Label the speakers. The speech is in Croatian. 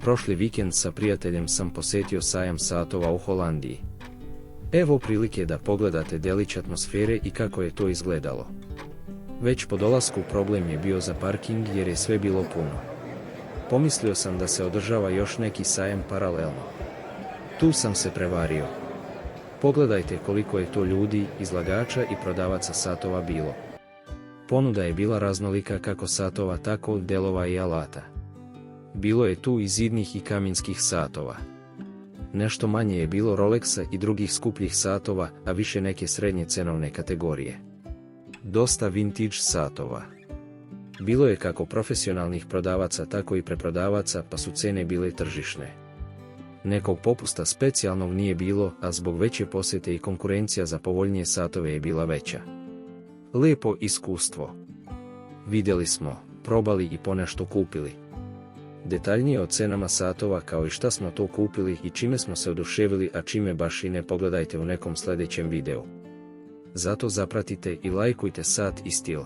Speaker 1: Prošli vikend sa prijateljem sam posjetio sajam satova u Holandiji. Evo prilike da pogledate delić atmosfere i kako je to izgledalo. Već po dolasku problem je bio za parking jer je sve bilo puno. Pomislio sam da se održava još neki sajam paralelno. Tu sam se prevario. Pogledajte koliko je to ljudi, izlagača i prodavaca satova bilo. Ponuda je bila raznolika kako satova tako delova i alata. Bilo je tu i zidnih i kaminskih satova. Nešto manje je bilo Rolexa i drugih skupljih satova, a više neke srednje cenovne kategorije. Dosta vintage satova. Bilo je kako profesionalnih prodavaca tako i preprodavaca, pa su cene bile tržišne. Nekog popusta specijalnog nije bilo, a zbog veće posjete i konkurencija za povoljnije satove je bila veća. Lijepo iskustvo. Vidjeli smo, probali i ponešto kupili. Detaljnije o cenama satova kao i šta smo to kupili i čime smo se oduševili, a čime baš i ne, pogledajte u nekom sljedećem videu. Zato zapratite i lajkujte Sat i stil.